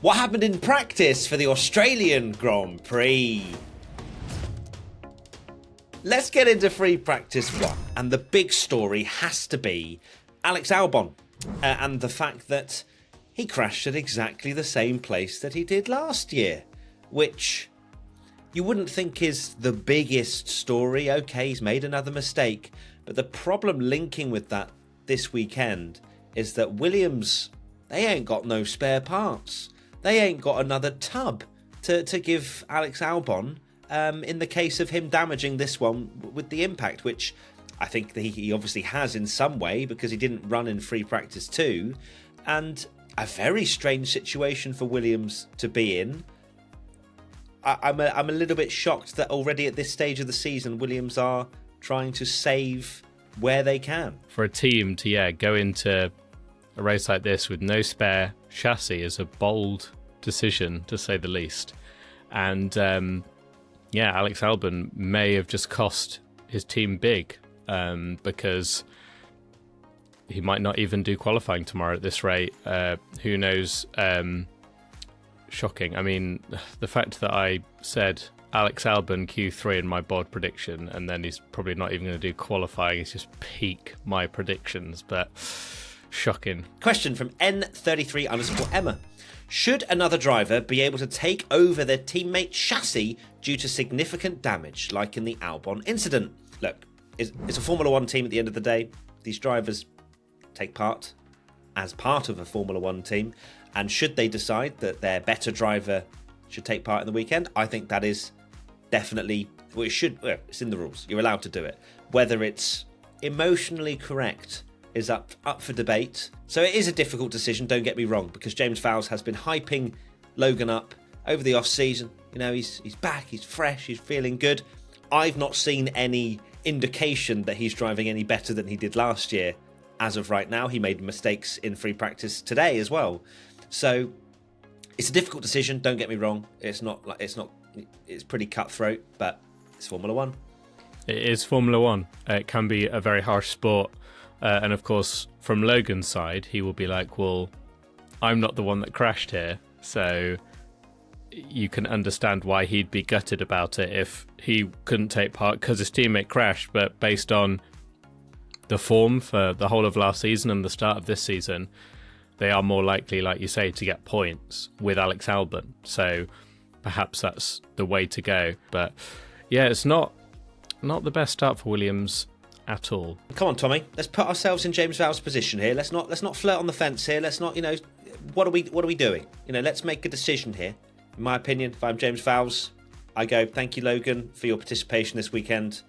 What happened in practice for the Australian Grand Prix? Let's get into free practice one. And the big story has to be Alex Albon and the fact that he crashed at exactly the same place that he did last year, which you wouldn't think is the biggest story. Okay, he's made another mistake. But the problem linking with that this weekend is that Williams, they ain't got no spare parts. They ain't got another tub to give Alex Albon in the case of him damaging this one with the impact, which I think he obviously has in some way because he didn't run in free practice 2. And a very strange situation for Williams to be in. I'm a little bit shocked that already at this stage of the season, Williams are trying to save where they can. For a team to go into a race like this with no spare chassis is a bold decision, to say the least. And Alex Albon may have just cost his team big because he might not even do qualifying tomorrow at this rate. Who knows? Shocking. I mean, the fact that I said Alex Albon Q3 in my board prediction, and then he's probably not even going to do qualifying, is just peak my predictions, but shocking. Question from N33_Emma. Should another driver be able to take over their teammate's chassis due to significant damage, like in the Albon incident? Look, it's a Formula 1 team at the end of the day. These drivers take part as part of a Formula 1 team, and should they decide that their better driver should take part in the weekend, I think that is definitely, it's in the rules. You're allowed to do it. Whether it's emotionally correct is up for debate. So it is a difficult decision, don't get me wrong, because James Vowles has been hyping Logan up over the off-season. You know, he's back, he's fresh, he's feeling good. I've not seen any indication that he's driving any better than he did last year. As of right now, he made mistakes in free practice today as well. So it's a difficult decision, don't get me wrong. It's pretty cutthroat, but it's Formula 1. It is Formula 1. It can be a very harsh sport. And of course, from Logan's side, he will be like, well, I'm not the one that crashed here. So you can understand why he'd be gutted about it if he couldn't take part because his teammate crashed. But based on the form for the whole of last season and the start of this season, they are more likely, like you say, to get points with Alex Albon. So perhaps that's the way to go. But yeah, it's not the best start for Williams at all. Come on, Tommy. Let's put ourselves in James Vowles' position here. Let's not flirt on the fence here. Let's not, what are we doing? Let's make a decision here. In my opinion, if I'm James Vowles, I go, thank you, Logan, for your participation this weekend.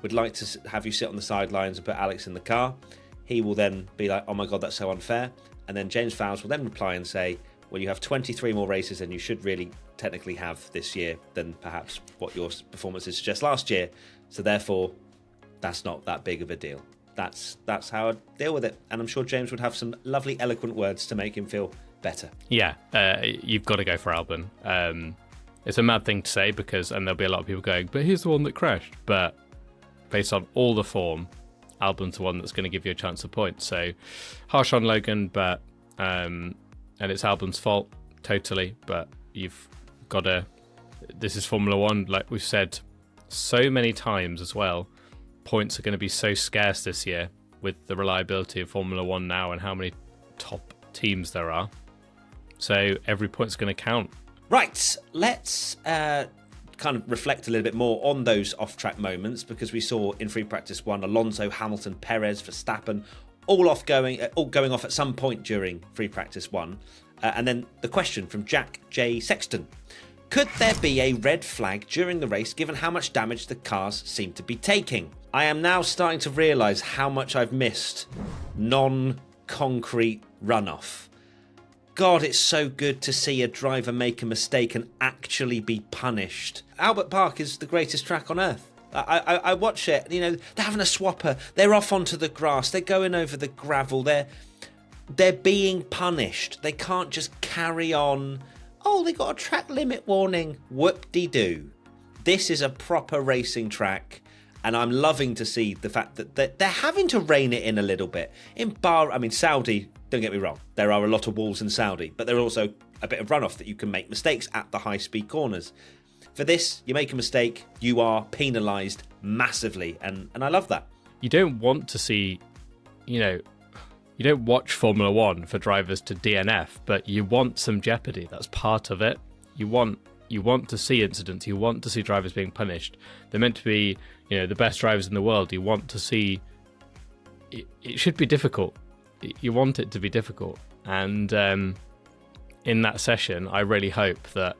Would like to have you sit on the sidelines and put Alex in the car. He will then be like, oh my God, that's so unfair. And then James Vowles will then reply and say, well, you have 23 more races than you should really technically have this year than perhaps what your performances suggest last year. So therefore, that's not that big of a deal. That's how I deal with it. And I'm sure James would have some lovely, eloquent words to make him feel better. Yeah, you've got to go for Albon. It's a mad thing to say and there'll be a lot of people going, but he's the one that crashed. But based on all the form, Albon's the one that's going to give you a chance of points. So harsh on Logan, but and it's Albon's fault, totally. But you've got to... This is Formula 1, like we've said so many times as well. Points are going to be so scarce this year with the reliability of Formula 1 now and how many top teams there are. So every point's going to count. Right, let's kind of reflect a little bit more on those off-track moments, because we saw in free practice 1 Alonso, Hamilton, Perez, Verstappen all going off at some point during free practice 1. And then the question from Jack J. Sexton. Could there be a red flag during the race given how much damage the cars seem to be taking? I am now starting to realise how much I've missed non-concrete runoff. God, it's so good to see a driver make a mistake and actually be punished. Albert Park is the greatest track on earth. I watch it, they're having a swapper, they're off onto the grass, they're going over the gravel, they're being punished. They can't just carry on. Oh, they got a track limit warning. Whoop-de-doo. This is a proper racing track, and I'm loving to see the fact that they're having to rein it in a little bit. Saudi, don't get me wrong, there are a lot of walls in Saudi, but there are also a bit of runoff, that you can make mistakes at the high-speed corners. For this, you make a mistake, you are penalised massively, and I love that. You don't want to see, you don't watch Formula One for drivers to DNF, but you want some jeopardy. That's part of it. You want to see incidents. You want to see drivers being punished. They're meant to be, the best drivers in the world. You want to see. It should be difficult. You want it to be difficult, and in that session, I really hope that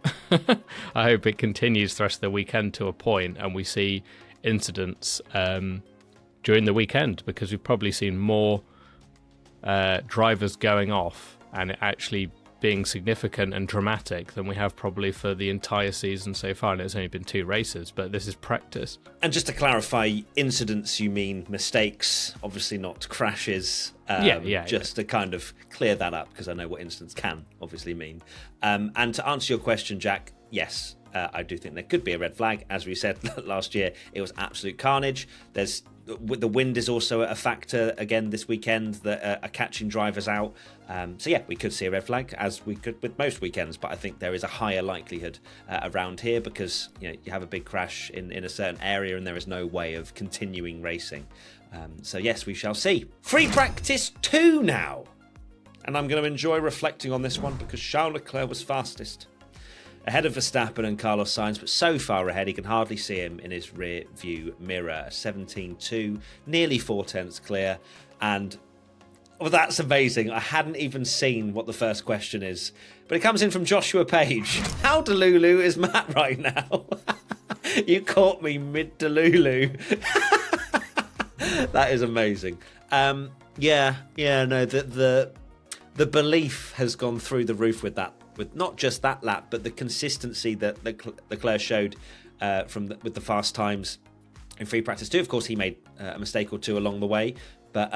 I hope it continues the rest of the weekend to a point, and we see incidents during the weekend, because we've probably seen more drivers going off and it actually being significant and dramatic than we have probably for the entire season so far, and it's only been 2 races, but this is practice. And just to clarify, incidents, you mean mistakes, obviously not crashes. To kind of clear that up, because I know what incidents can obviously mean. And to answer your question, Jack, yes, I do think there could be a red flag. As we said last year, it was absolute carnage. The wind is also a factor again this weekend that are catching drivers out. So yeah, we could see a red flag, as we could with most weekends, but I think there is a higher likelihood around here, because you have a big crash in a certain area and there is no way of continuing racing. So yes, we shall see. Free practice 2 now, and I'm going to enjoy reflecting on this one because Charles Leclerc was fastest, ahead of Verstappen and Carlos Sainz, but so far ahead he can hardly see him in his rear view mirror. 17.2, nearly 4/10 clear, and that's amazing. I hadn't even seen what the first question is, but it comes in from Joshua Page. How delulu is Matt right now? You caught me mid-delulu. That is amazing. The belief has gone through the roof with that. With not just that lap, but the consistency that Leclerc showed with the fast times in free practice 2. Of course, he made a mistake or two along the way, but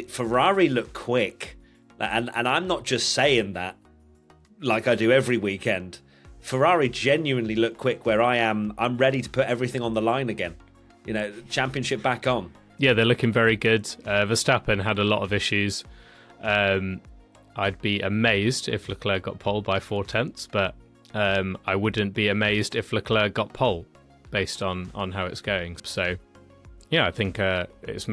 Ferrari look quick, and I'm not just saying that like I do every weekend. Ferrari genuinely look quick. Where I'm ready to put everything on the line again. Championship back on. Yeah, they're looking very good. Verstappen had a lot of issues. I'd be amazed if Leclerc got pole by 4/10, but I wouldn't be amazed if Leclerc got pole based on how it's going. So, yeah, I think it's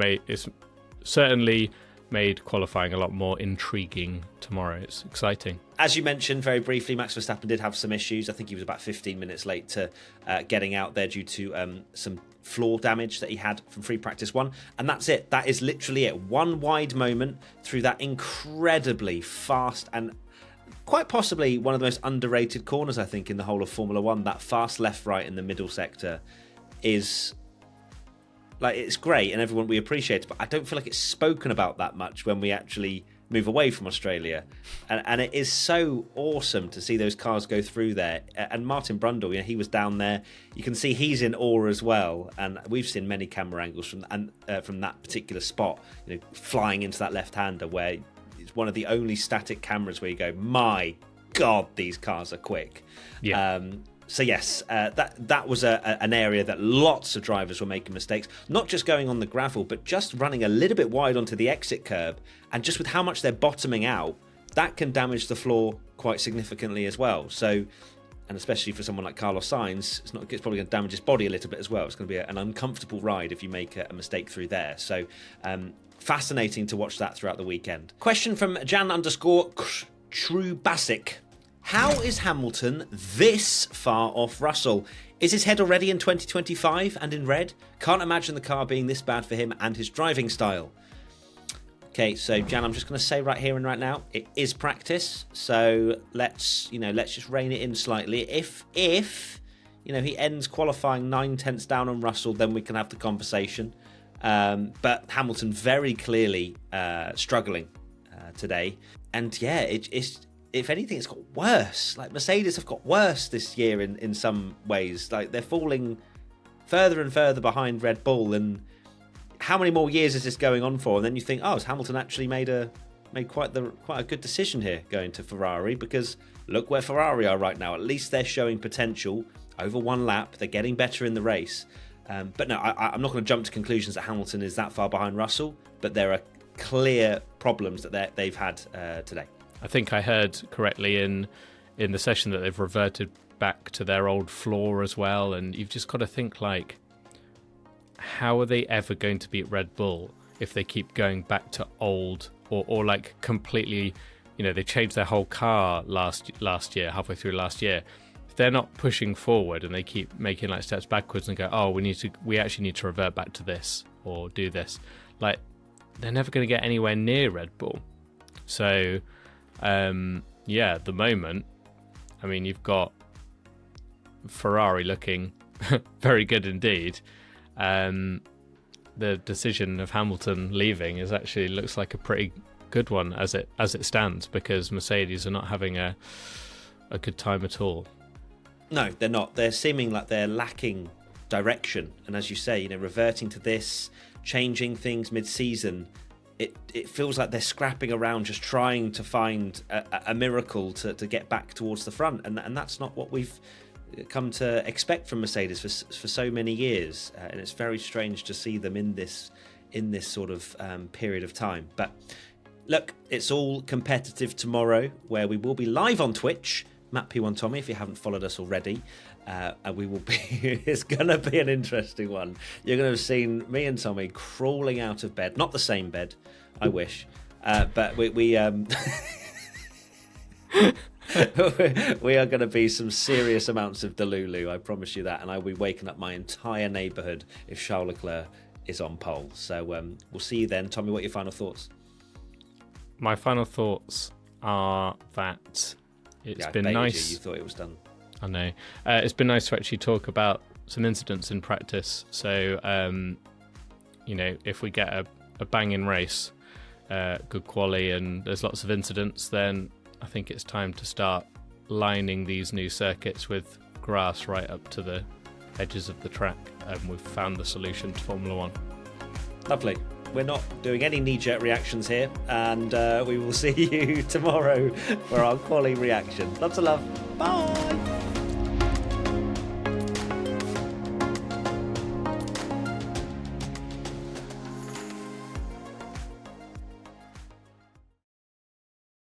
certainly made qualifying a lot more intriguing tomorrow. It's exciting. As you mentioned very briefly, Max Verstappen did have some issues. I think he was about 15 minutes late to getting out there due to some floor damage that he had from free practice 1, and that's it. That is literally it. One wide moment through that incredibly fast and quite possibly one of the most underrated corners, I think, in the whole of Formula 1. That fast left-right in the middle sector is it's great, and everyone, we appreciate it, but I don't feel like it's spoken about that much when we actually move away from Australia, and it is so awesome to see those cars go through there. And Martin Brundle, he was down there. You can see he's in awe as well, and we've seen many camera angles from that particular spot, flying into that left-hander, where it's one of the only static cameras where you go, my God, these cars are quick. Yeah. So yes, that was an area that lots of drivers were making mistakes, not just going on the gravel, but just running a little bit wide onto the exit curb, and just with how much they're bottoming out, that can damage the floor quite significantly as well. So, and especially for someone like Carlos Sainz, it's probably going to damage his body a little bit as well. It's going to be an uncomfortable ride if you make a mistake through there. So, fascinating to watch that throughout the weekend. Question from Jan_Trubasic. How is Hamilton this far off Russell? Is his head already in 2025 and in red? Can't imagine the car being this bad for him and his driving style. Okay, so Jan, I'm just going to say right here and right now, it is practice. So let's just rein it in slightly. If he ends qualifying 9/10 down on Russell, then we can have the conversation. But Hamilton very clearly struggling today, and yeah, it's. If anything, it's got worse. Like, Mercedes have got worse this year in some ways. Like, they're falling further and further behind Red Bull. And how many more years is this going on for? And then you think, has Hamilton actually made quite a good decision here going to Ferrari? Because look where Ferrari are right now. At least they're showing potential over one lap. They're getting better in the race. But no, I'm not going to jump to conclusions that Hamilton is that far behind Russell. But there are clear problems that they've had today. I think I heard correctly in the session that they've reverted back to their old floor as well, and you've just got to think, like, how are they ever going to beat Red Bull if they keep going back to old or like completely, they changed their whole car last year, halfway through last year. If they're not pushing forward and they keep making like steps backwards and go, oh, we actually need to revert back to this or do this, like, they're never going to get anywhere near Red Bull. So at the moment, I mean, you've got Ferrari looking very good indeed. The decision of Hamilton leaving looks like a pretty good one as it stands, because Mercedes are not having a good time at all. No, they're not. They're seeming like they're lacking direction, and as you say, reverting to this, changing things mid-season. It feels like they're scrapping around, just trying to find a miracle to get back towards the front, and that's not what we've come to expect from Mercedes for so many years, and it's very strange to see them in this sort of period of time. But look, it's all competitive tomorrow, where we will be live on Twitch. Matt P1 Tommy, if you haven't followed us already, and we will be. It's gonna be an interesting one. You're gonna have seen me and Tommy crawling out of bed, not the same bed, I wish, but we we are going to be some serious amounts of Delulu, I promise you that, and I will be waking up my entire neighbourhood if Charles Leclerc is on pole. So we'll see you then. Tommy, what are your final thoughts? My final thoughts are that it's been nice. You thought it was done. I know. It's been nice to actually talk about some incidents in practice. So, if we get a banging race, good quali, and there's lots of incidents, then I think it's time to start lining these new circuits with grass right up to the edges of the track. We've found the solution to Formula One. Lovely. We're not doing any knee-jerk reactions here, and we will see you tomorrow for our quali reaction. Lots of love. Bye.